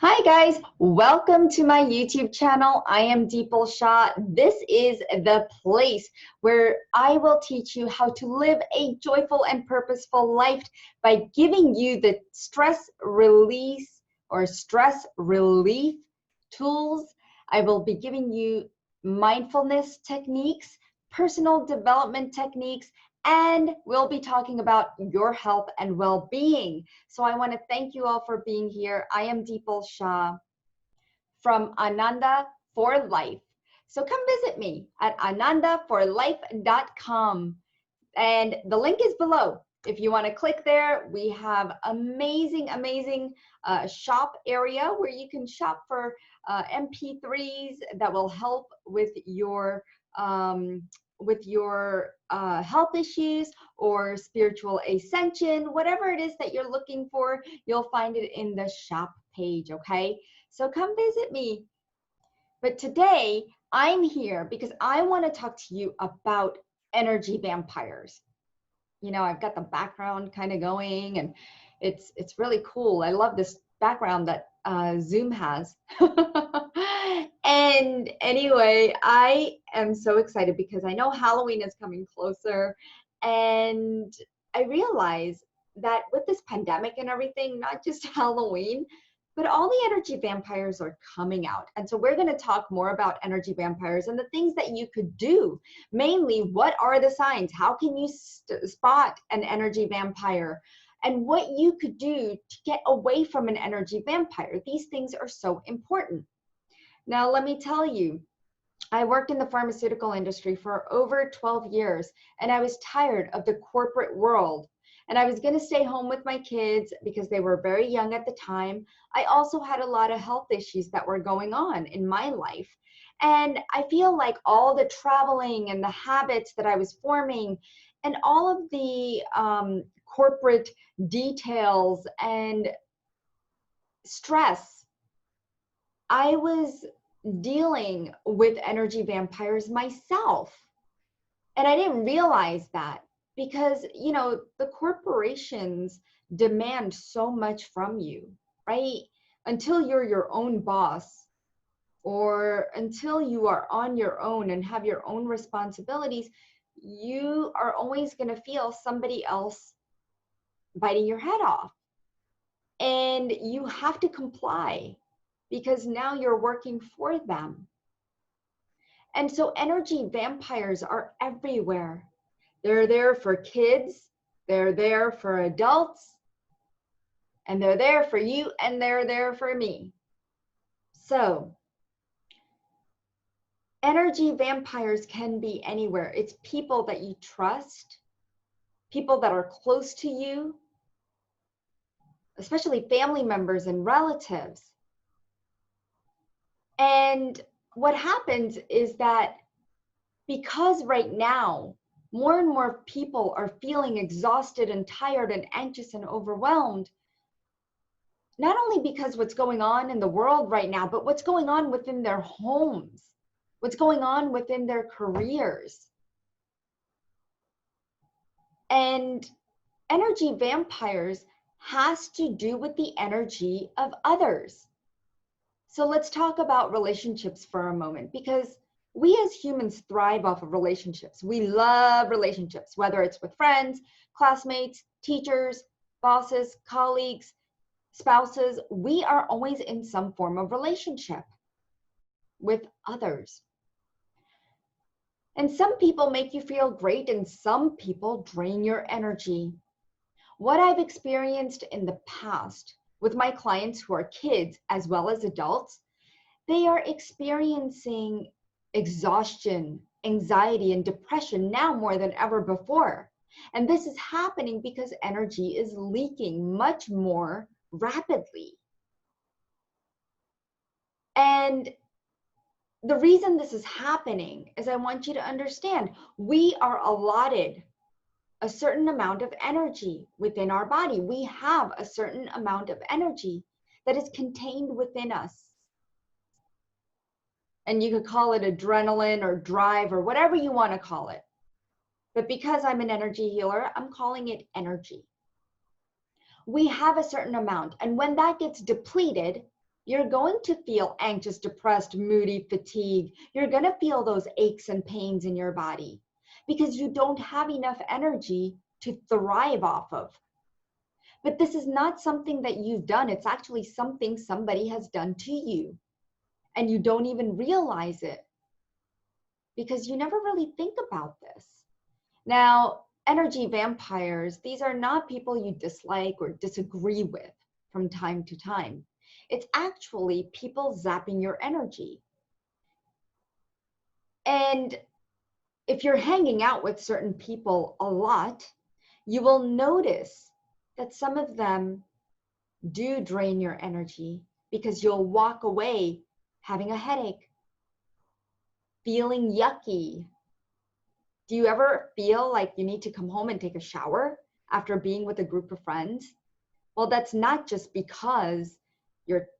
Hi guys, welcome to my YouTube channel. I am Dipal. This is the place where I will teach you how to live a joyful and purposeful life by giving you the stress release or stress relief tools. I will be giving you mindfulness techniques, personal development techniques, and we'll be talking about your health and well-being. So I want to thank you all for being here. I am Dipal Shah from Ananda for Life. So come visit me at anandaforlife.com. And the link is below. If you want to click there, we have amazing shop area where you can shop for MP3s that will help with your health issues or spiritual ascension, whatever it is that you're looking for, you'll find it in the shop page, okay? So come visit me. But today I'm here because I want to talk to you about energy vampires. You know, I've got the background kind of going and it's really cool. I love this background that Zoom has. And anyway, I am so excited because I know Halloween is coming closer, and I realize that with this pandemic and everything, not just Halloween, but all the energy vampires are coming out. And so we're going to talk more about energy vampires and the things that you could do. Mainly, what are the signs? How can you spot an energy vampire? And what you could do to get away from an energy vampire. These things are so important. Now, let me tell you, I worked in the pharmaceutical industry for over 12 years, and I was tired of the corporate world. And I was going to stay home with my kids because they were very young at the time. I also had a lot of health issues that were going on in my life. And I feel like all the traveling and the habits that I was forming and all of the corporate details and stress, I was dealing with energy vampires myself. And I didn't realize that because, you know, the corporations demand so much from you, right? Until you're your own boss or until you are on your own and have your own responsibilities, you are always going to feel somebody else biting your head off. And you have to comply because now you're working for them. And so energy vampires are everywhere. They're there for kids, they're there for adults, and they're there for you, and they're there for me. So energy vampires can be anywhere. It's people that you trust, people that are close to you, especially family members and relatives. And what happens is that because right now, more and more people are feeling exhausted and tired and anxious and overwhelmed, not only because what's going on in the world right now, but what's going on within their homes, what's going on within their careers. And energy vampires has to do with the energy of others. So let's talk about relationships for a moment, because we as humans thrive off of relationships. We love relationships, whether it's with friends, classmates, teachers, bosses, colleagues, spouses. We are always in some form of relationship with others. And some people make you feel great and some people drain your energy. What I've experienced in the past with my clients who are kids as well as adults, they are experiencing exhaustion, anxiety, and depression now more than ever before. And this is happening because energy is leaking much more rapidly. And the reason this is happening is I want you to understand we are allotted a certain amount of energy within our body. We have a certain amount of energy that is contained within us. And you could call it adrenaline or drive or whatever you want to call it. But because I'm an energy healer, I'm calling it energy. We have a certain amount. And when that gets depleted, you're going to feel anxious, depressed, moody, fatigued. You're going to feel those aches and pains in your body because you don't have enough energy to thrive off of. But this is not something that you've done. It's actually something somebody has done to you. And you don't even realize it because you never really think about this. Now, energy vampires, these are not people you dislike or disagree with from time to time. It's actually people zapping your energy. And if you're hanging out with certain people a lot, you will notice that some of them do drain your energy because you'll walk away having a headache, feeling yucky. Do you ever feel like you need to come home and take a shower after being with a group of friends? Well, that's not just because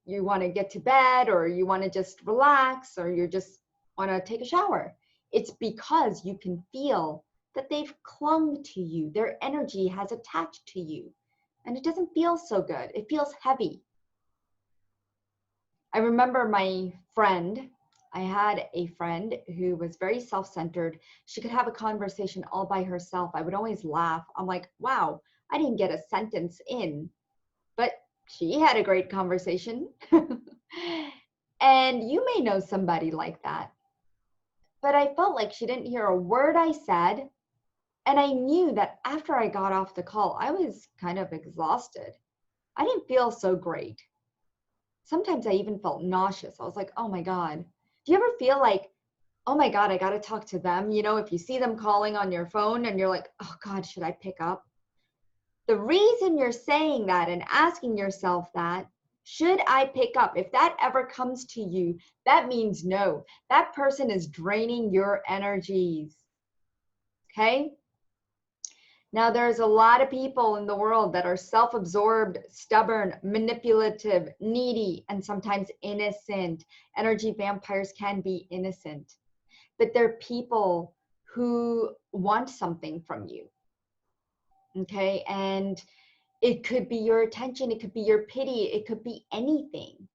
you want to get to bed or you want to just relax or you just want to take a shower. It's because you can feel that they've clung to you. Their energy has attached to you. And it doesn't feel so good. It feels heavy. I remember I had a friend who was very self-centered. She could have a conversation all by herself. I would always laugh. I'm like, wow, I didn't get a sentence in, but she had a great conversation. And you may know somebody like that. But I felt like she didn't hear a word I said. And I knew that after I got off the call, I was kind of exhausted. I didn't feel so great. Sometimes I even felt nauseous. I was like, oh my God. Do you ever feel like, oh my God, I got to talk to them? You know, if you see them calling on your phone and you're like, oh God, should I pick up? The reason you're saying that and asking yourself that, should I pick up? If that ever comes to you, that means no. That person is draining your energies. Okay? Now, there's a lot of people in the world that are self-absorbed, stubborn, manipulative, needy, and sometimes innocent. Energy vampires can be innocent, but they're people who want something from you. Okay? And it could be your attention, it could be your pity, it could be anything.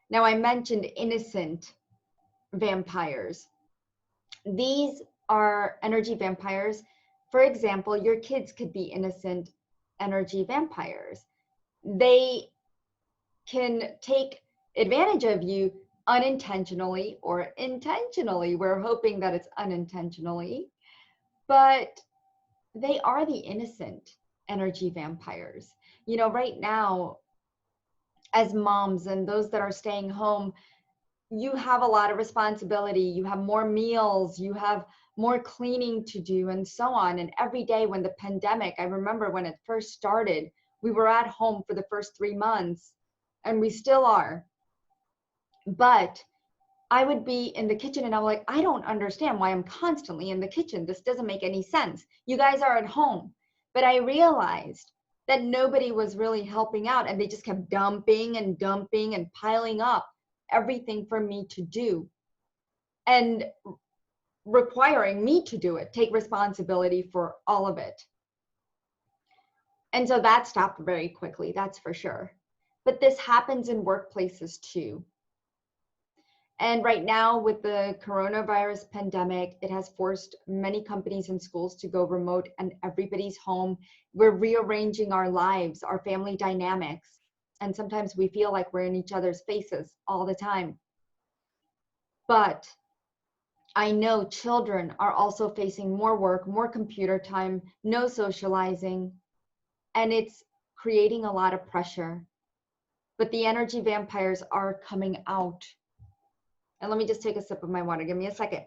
Now, I mentioned innocent vampires. These are energy vampires. For example, your kids could be innocent energy vampires. They can take advantage of you unintentionally or intentionally. We're hoping that it's unintentionally, but they are the innocent energy vampires. You know, right now, as moms and those that are staying home, you have a lot of responsibility. You have more meals, you have more cleaning to do, and so on. And every day when the pandemic, I remember when it first started, we were at home for the first 3 months, and we still are. But I would be in the kitchen and I'm like, I don't understand why I'm constantly in the kitchen. This doesn't make any sense. You guys are at home. But I realized that nobody was really helping out and they just kept dumping and dumping and piling up everything for me to do and requiring me to do it, take responsibility for all of it. And so that stopped very quickly, that's for sure. But this happens in workplaces too. And right now with the coronavirus pandemic, it has forced many companies and schools to go remote and everybody's home. We're rearranging our lives, our family dynamics. And sometimes we feel like we're in each other's faces all the time. But I know children are also facing more work, more computer time, no socializing, and it's creating a lot of pressure. But the energy vampires are coming out. And let me just take a sip of my water. Give me a second.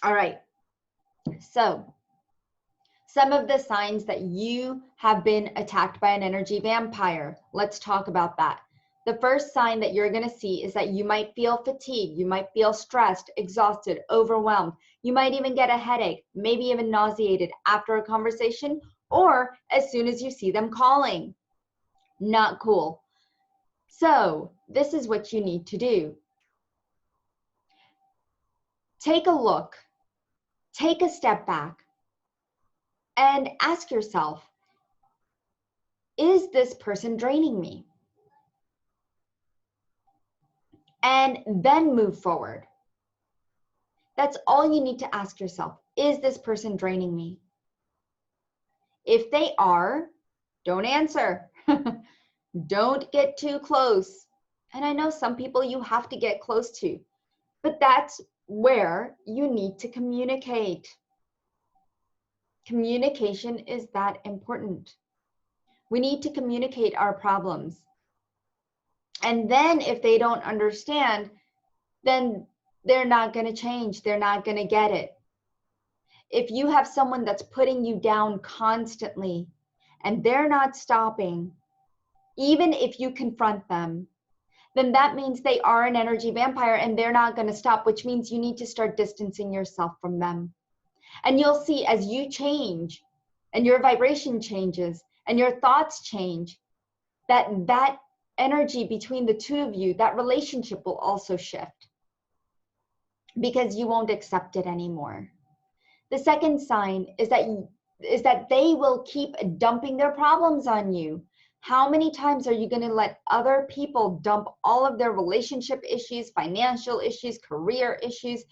All right. So, some of the signs that you have been attacked by an energy vampire. Let's talk about that. The first sign that you're going to see is that you might feel fatigued, you might feel stressed, exhausted, overwhelmed. You might even get a headache, maybe even nauseated after a conversation or as soon as you see them calling. Not cool. So, this is what you need to do. Take a look, take a step back, and ask yourself, is this person draining me? and then move forward. That's all you need to ask yourself. Is this person draining me? If they are, don't answer. Don't get too close. And I know some people you have to get close to, but that's where you need to communicate. Communication is that important. We need to communicate our problems. And then if they don't understand, then they're not going to change. They're not going to get it. If you have someone that's putting you down constantly and they're not stopping, even if you confront them, then that means they are an energy vampire and they're not going to stop, which means you need to start distancing yourself from them. And you'll see as you change and your vibration changes and your thoughts change, that energy between the two of you, that relationship will also shift because you won't accept it anymore. The second sign is that they will keep dumping their problems on you. How many times are you going to let other people dump all of their relationship issues, financial issues, career issues,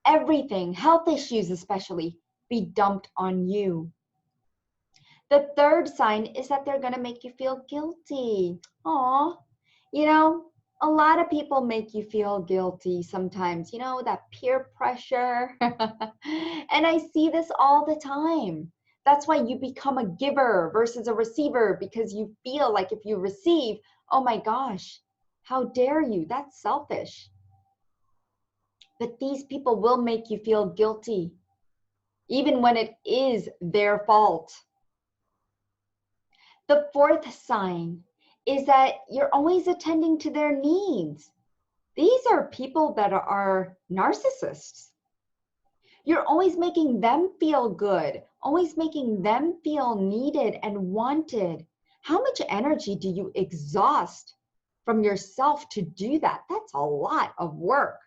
everything, health issues especially, be dumped on you? The third sign is that they're going to make you feel guilty. Aw, you know, a lot of people make you feel guilty sometimes, that peer pressure. And I see this all the time. That's why you become a giver versus a receiver, because you feel like if you receive, oh my gosh, how dare you? That's selfish. But these people will make you feel guilty, even when it is their fault. The fourth sign is that you're always attending to their needs. These are people that are narcissists. You're always making them feel good, always making them feel needed and wanted. How much energy do you exhaust from yourself to do that? That's a lot of work.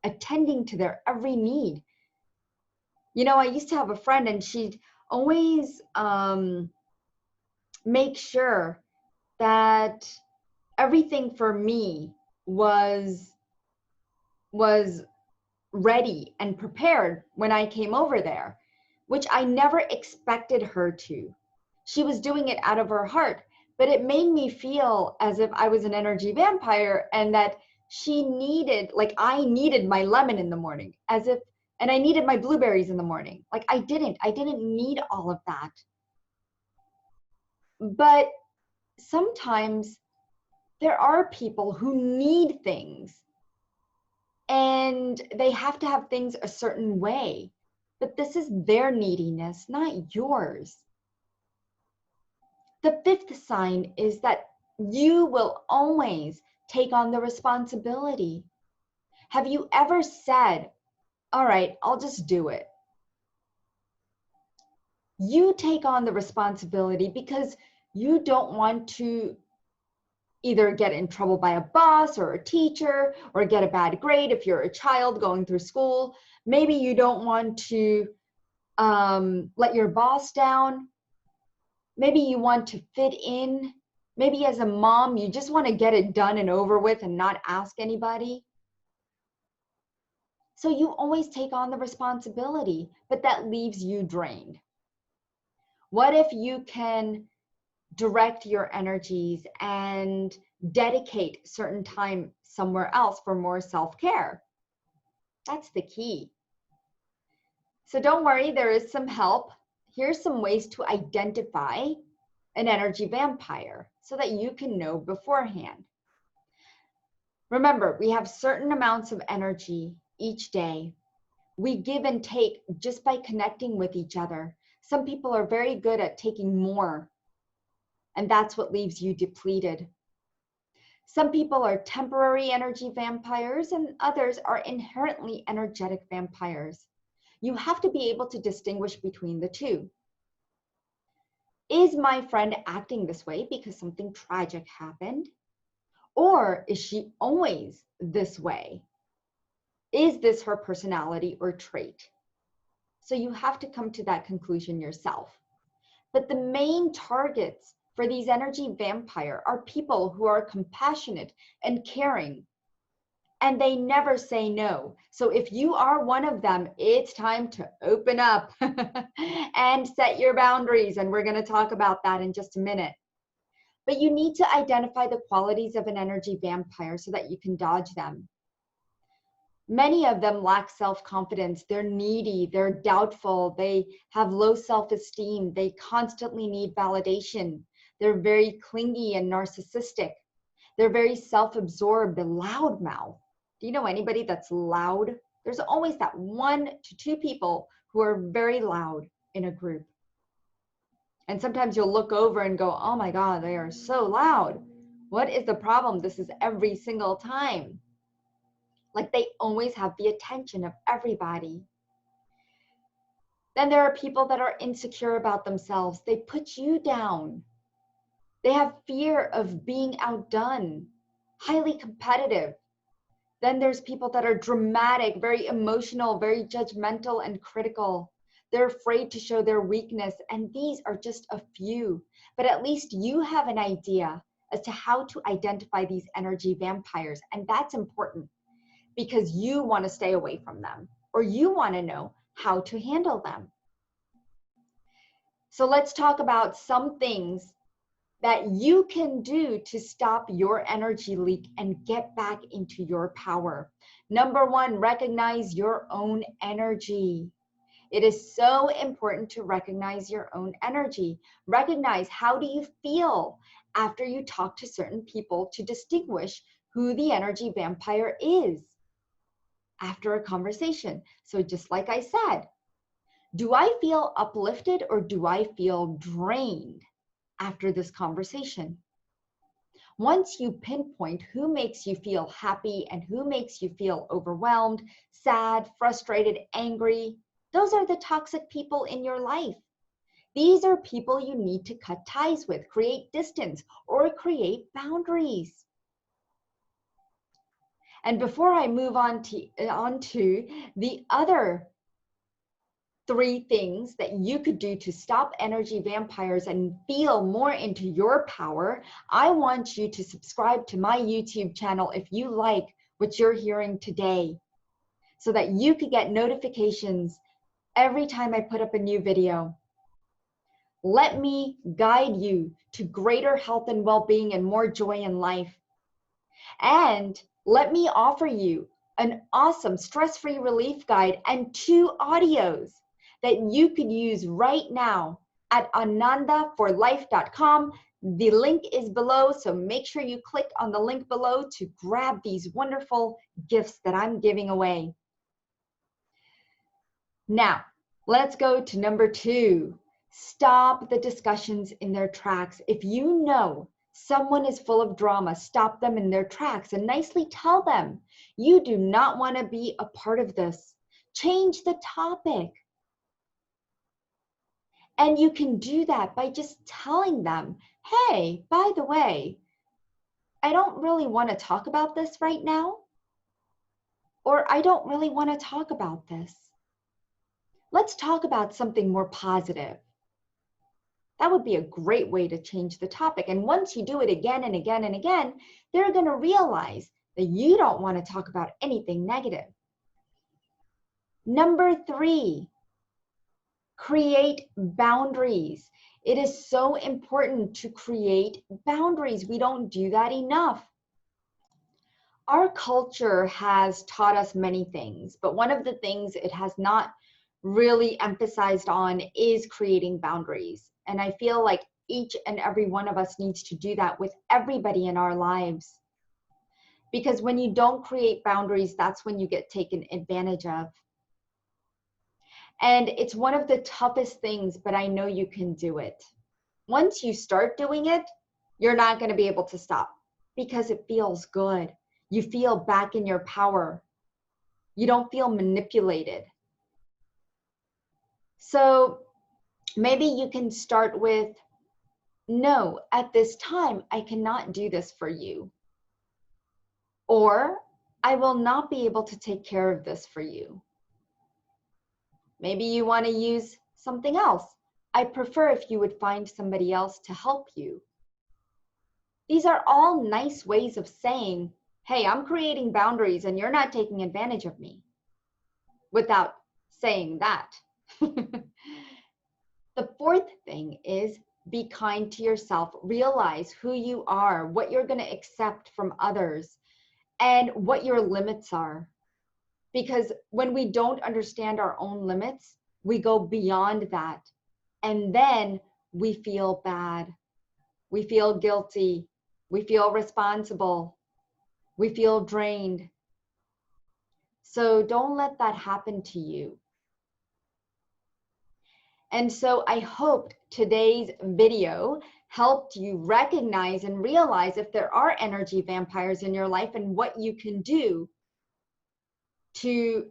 Attending to their every need. I used to have a friend and she'd always make sure that everything for me was ready and prepared when I came over there, which I never expected her to. She was doing it out of her heart, but it made me feel as if I was an energy vampire and that she needed, like I needed my lemon in the morning, and I needed my blueberries in the morning. Like I didn't need all of that. But sometimes there are people who need things and they have to have things a certain way. But this is their neediness, not yours. The fifth sign is that you will always take on the responsibility. Have you ever said, all right, I'll just do it? You take on the responsibility because you don't want to either get in trouble by a boss or a teacher or get a bad grade if you're a child going through school. Maybe you don't want to let your boss down. Maybe you want to fit in. Maybe as a mom, you just want to get it done and over with and not ask anybody. So you always take on the responsibility, but that leaves you drained. What if you can direct your energies and dedicate certain time somewhere else for more self-care? That's the key. So don't worry, there is some help. Here's some ways to identify an energy vampire so that you can know beforehand. Remember, we have certain amounts of energy each day. We give and take just by connecting with each other. Some people are very good at taking more, and that's what leaves you depleted. Some people are temporary energy vampires, and others are inherently energetic vampires. You have to be able to distinguish between the two. Is my friend acting this way because something tragic happened? Or is she always this way? Is this her personality or trait? So you have to come to that conclusion yourself. But the main targets for these energy vampire are people who are compassionate and caring, and they never say no. So if you are one of them, it's time to open up and set your boundaries. And we're going to talk about that in just a minute. But you need to identify the qualities of an energy vampire so that you can dodge them. Many of them lack self-confidence. They're needy, they're doubtful, they have low self-esteem, they constantly need validation. They're very clingy and narcissistic. They're very self-absorbed and loudmouth. Do you know anybody that's loud? There's always that 1 to 2 people who are very loud in a group. And sometimes you'll look over and go, oh my God, they are so loud. What is the problem? This is every single time. Like they always have the attention of everybody. Then there are people that are insecure about themselves. They put you down. They have fear of being outdone, highly competitive. Then there's people that are dramatic, very emotional, very judgmental and critical. They're afraid to show their weakness, and these are just a few. But at least you have an idea as to how to identify these energy vampires, and that's important because you want to stay away from them or you want to know how to handle them. So let's talk about some things that you can do to stop your energy leak and get back into your power. Number 1, recognize your own energy. It is so important to recognize your own energy. Recognize, how do you feel after you talk to certain people to distinguish who the energy vampire is after a conversation. So just like I said, do I feel uplifted or do I feel drained after this conversation? Once you pinpoint who makes you feel happy and who makes you feel overwhelmed, sad, frustrated, angry, those are the toxic people in your life. These are people you need to cut ties with, create distance, or create boundaries. And before I move on to the other 3 things that you could do to stop energy vampires and feel more into your power, I want you to subscribe to my YouTube channel if you like what you're hearing today, so that you could get notifications every time I put up a new video. Let me guide you to greater health and well-being and more joy in life. And let me offer you an awesome stress-free relief guide and 2 audios that you could use right now at anandaforlife.com. The link is below, so make sure you click on the link below to grab these wonderful gifts that I'm giving away. Now, let's go to number 2. Stop the discussions in their tracks. If you know someone is full of drama, stop them in their tracks and nicely tell them, you do not want to be a part of this. Change the topic. And you can do that by just telling them, hey, by the way, I don't really want to talk about this right now, or I don't really want to talk about this. Let's talk about something more positive. That would be a great way to change the topic. And once you do it again and again and again, they're going to realize that you don't want to talk about anything negative. Number 3, create boundaries. It is so important to create boundaries. We don't do that enough. Our culture has taught us many things, but one of the things it has not really emphasized on is creating boundaries. And I feel like each and every one of us needs to do that with everybody in our lives. Because when you don't create boundaries, that's when you get taken advantage of. And it's one of the toughest things, but I know you can do it. Once you start doing it, you're not going to be able to stop because it feels good. You feel back in your power. You don't feel manipulated. So maybe you can start with, no, at this time, I cannot do this for you. Or I will not be able to take care of this for you. Maybe you want to use something else. I prefer if you would find somebody else to help you. These are all nice ways of saying, hey, I'm creating boundaries and you're not taking advantage of me, without saying that. The fourth thing is be kind to yourself. Realize who you are, what you're going to accept from others, and what your limits are. Because when we don't understand our own limits, we go beyond that. And then we feel bad. We feel guilty. We feel responsible. We feel drained. So don't let that happen to you. And so I hope today's video helped you recognize and realize if there are energy vampires in your life and what you can do to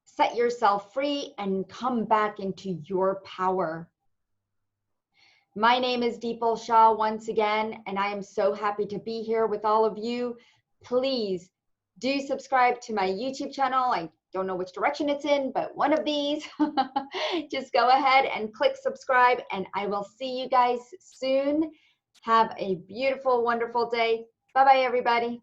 set yourself free and come back into your power. My name is Dipal Shah once again, and I am so happy to be here with all of you. Please do subscribe to my YouTube channel. I don't know which direction it's in, but one of these. Just go ahead and click subscribe, and I will see you guys soon. Have a beautiful, wonderful day. Bye-bye, everybody.